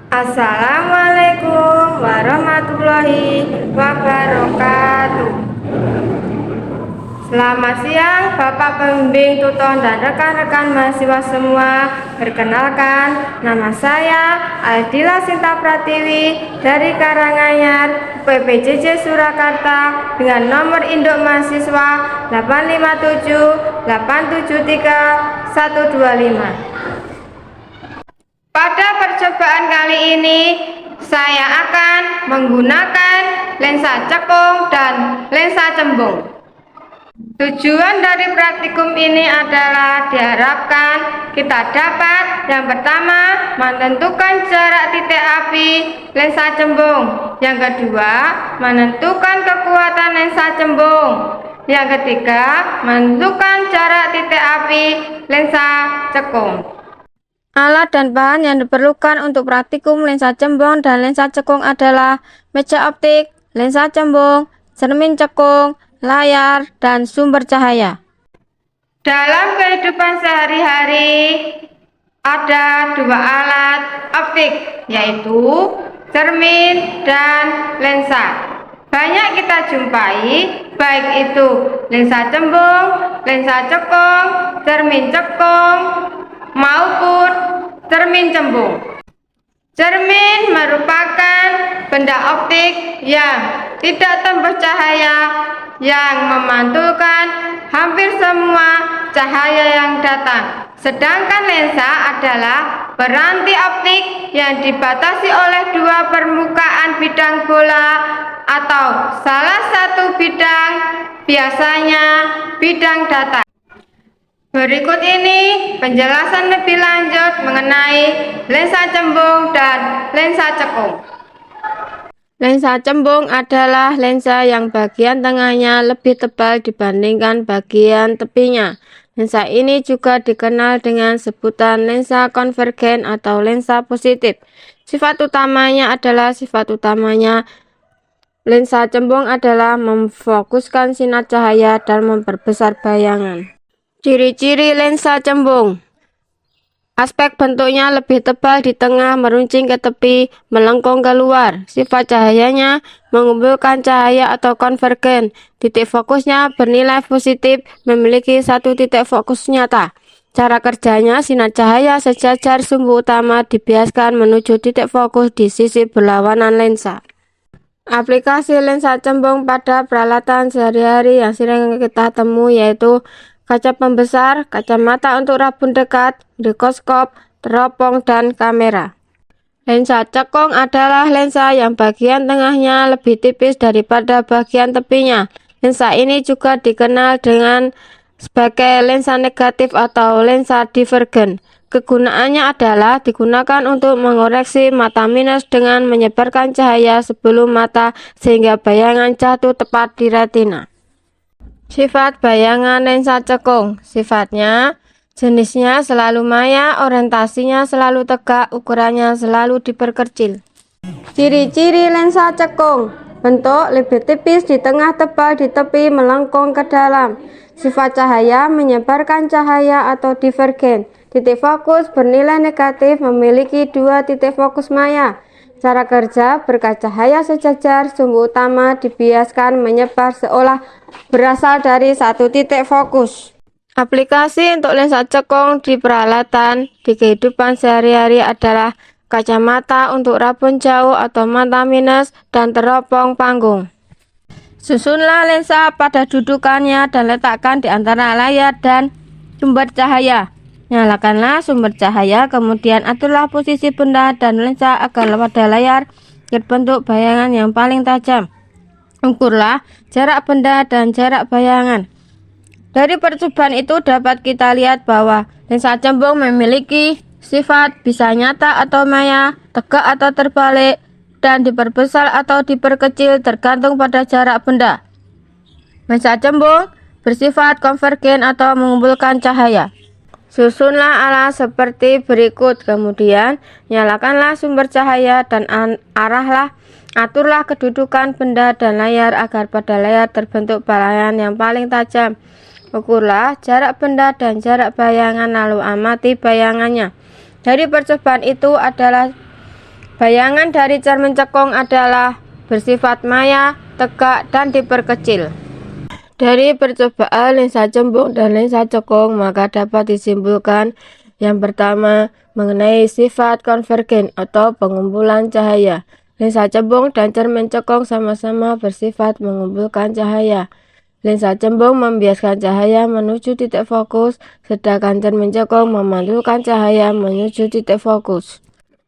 Assalamualaikum warahmatullahi wabarakatuh. Selamat siang Bapak Pembimbing Tutor dan rekan-rekan mahasiswa semua. Perkenalkan, nama saya Aldila Sinta Pratiwi dari Karanganyar, PPJJ Surakarta dengan nomor induk mahasiswa 857873125. Pada percobaan kali ini, saya akan menggunakan lensa cekung dan lensa cembung. Tujuan dari praktikum ini adalah diharapkan kita dapat yang pertama menentukan jarak titik api lensa cembung, yang kedua menentukan kekuatan lensa cembung, yang ketiga menentukan jarak titik api lensa cekung. Alat dan bahan yang diperlukan untuk praktikum lensa cembung dan lensa cekung adalah meja optik, lensa cembung, cermin cekung, layar, dan sumber cahaya. Dalam kehidupan sehari-hari ada dua alat optik, yaitu cermin dan lensa. Banyak kita jumpai, baik itu lensa cembung, lensa cekung, cermin cekung, maupun cermin cembung. Cermin merupakan benda optik yang tidak tembus cahaya, yang memantulkan hampir semua cahaya yang datang. Sedangkan lensa adalah peranti optik yang dibatasi oleh dua permukaan bidang bola atau salah satu bidang, biasanya bidang datar. Berikut ini penjelasan lebih lanjut mengenai lensa cembung dan lensa cekung. Lensa cembung adalah lensa yang bagian tengahnya lebih tebal dibandingkan bagian tepinya. Lensa ini juga dikenal dengan sebutan lensa konvergen atau lensa positif. Sifat utamanya lensa cembung adalah memfokuskan sinar cahaya dan memperbesar bayangan. Ciri-ciri lensa cembung: aspek bentuknya lebih tebal di tengah, meruncing ke tepi, melengkung keluar. Sifat cahayanya mengumpulkan cahaya atau konvergen. Titik fokusnya bernilai positif, memiliki satu titik fokus nyata. Cara kerjanya, sinar cahaya sejajar sumbu utama dibiaskan menuju titik fokus di sisi berlawanan lensa. Aplikasi lensa cembung pada peralatan sehari-hari yang sering kita temui yaitu kaca pembesar, kacamata untuk rabun dekat, mikroskop, teropong, dan kamera. Lensa cekung adalah lensa yang bagian tengahnya lebih tipis daripada bagian tepinya. Lensa ini juga dikenal dengan sebagai lensa negatif atau lensa divergen. Kegunaannya adalah digunakan untuk mengoreksi mata minus dengan menyebarkan cahaya sebelum mata sehingga bayangan jatuh tepat di retina. Sifat bayangan lensa cekung: sifatnya, jenisnya selalu maya, orientasinya selalu tegak, ukurannya selalu diperkecil. Ciri-ciri lensa cekung: bentuk lebih tipis di tengah, tebal di tepi, melengkung ke dalam. Sifat cahaya menyebarkan cahaya atau divergen. Titik fokus bernilai negatif, memiliki dua titik fokus maya. Cara kerja: berkat cahaya sejajar, sumbu utama dibiaskan menyebar seolah berasal dari satu titik fokus. Aplikasi untuk lensa cekung di peralatan di kehidupan sehari-hari adalah kacamata untuk rabun jauh atau mata minus dan teropong panggung. Susunlah lensa pada dudukannya dan letakkan di antara layar dan sumber cahaya. Nyalakanlah sumber cahaya, kemudian aturlah posisi benda dan lensa agar pada layar terbentuk bayangan yang paling tajam. Ukurlah jarak benda dan jarak bayangan. Dari percobaan itu dapat kita lihat bahwa lensa cembung memiliki sifat bisa nyata atau maya, tegak atau terbalik, dan diperbesar atau diperkecil tergantung pada jarak benda. Lensa cembung bersifat konvergen atau mengumpulkan cahaya. Susunlah alat seperti berikut, kemudian nyalakanlah sumber cahaya dan aturlah kedudukan benda dan layar agar pada layar terbentuk bayangan yang paling tajam. Ukurlah jarak benda dan jarak bayangan lalu amati bayangannya. Dari percobaan itu adalah Bayangan dari cermin cekung adalah bersifat maya, tegak, dan diperkecil. Dari percobaan lensa cembung dan lensa cekung, maka dapat disimpulkan yang pertama mengenai sifat konvergen atau pengumpulan cahaya. Lensa cembung dan cermin cekung sama-sama bersifat mengumpulkan cahaya. Lensa cembung membiaskan cahaya menuju titik fokus, sedangkan cermin cekung memantulkan cahaya menuju titik fokus.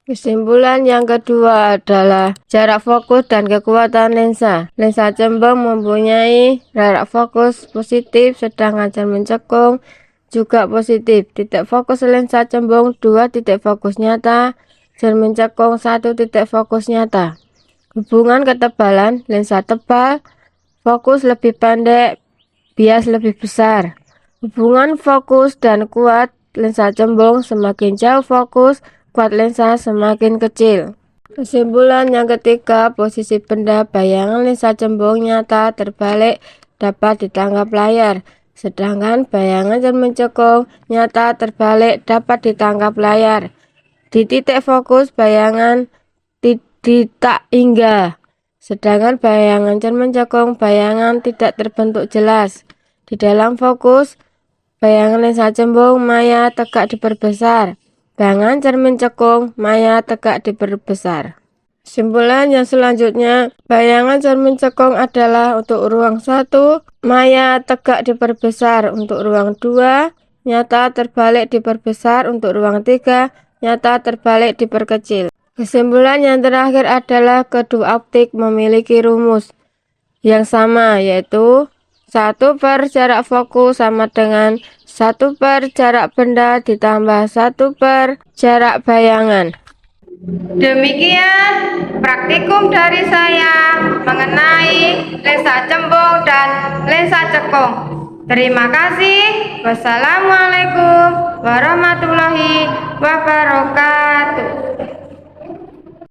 Kesimpulan yang kedua adalah jarak fokus dan kekuatan lensa. Lensa cembung mempunyai jarak fokus positif, sedangkan cermin cekung juga positif. Titik fokus lensa cembung 2 titik fokus nyata, cermin cekung 1 titik fokus nyata. Hubungan ketebalan lensa tebal, fokus lebih pendek, bias lebih besar. Hubungan fokus dan kuat lensa cembung, semakin jauh fokus, kuat lensa semakin kecil. Kesimpulan yang ketiga, posisi benda bayangan lensa cembung nyata terbalik dapat ditangkap layar, sedangkan bayangan cermin cekung nyata terbalik dapat ditangkap layar. Di titik fokus bayangan tidak hingga, sedangkan bayangan cermin cekung bayangan tidak terbentuk jelas. Di dalam fokus, bayangan lensa cembung maya tegak diperbesar, bayangan cermin cekung maya tegak diperbesar. Kesimpulan yang selanjutnya, bayangan cermin cekung adalah untuk ruang 1, maya tegak diperbesar, untuk ruang 2, nyata terbalik diperbesar, untuk ruang 3, nyata terbalik diperkecil. Kesimpulan yang terakhir adalah kedua optik memiliki rumus yang sama, yaitu 1 per jarak fokus sama dengan 1 per jarak benda ditambah 1 per jarak bayangan. Demikian praktikum dari saya mengenai lensa cembung dan lensa cekung. Terima kasih. Wassalamualaikum warahmatullahi wabarakatuh.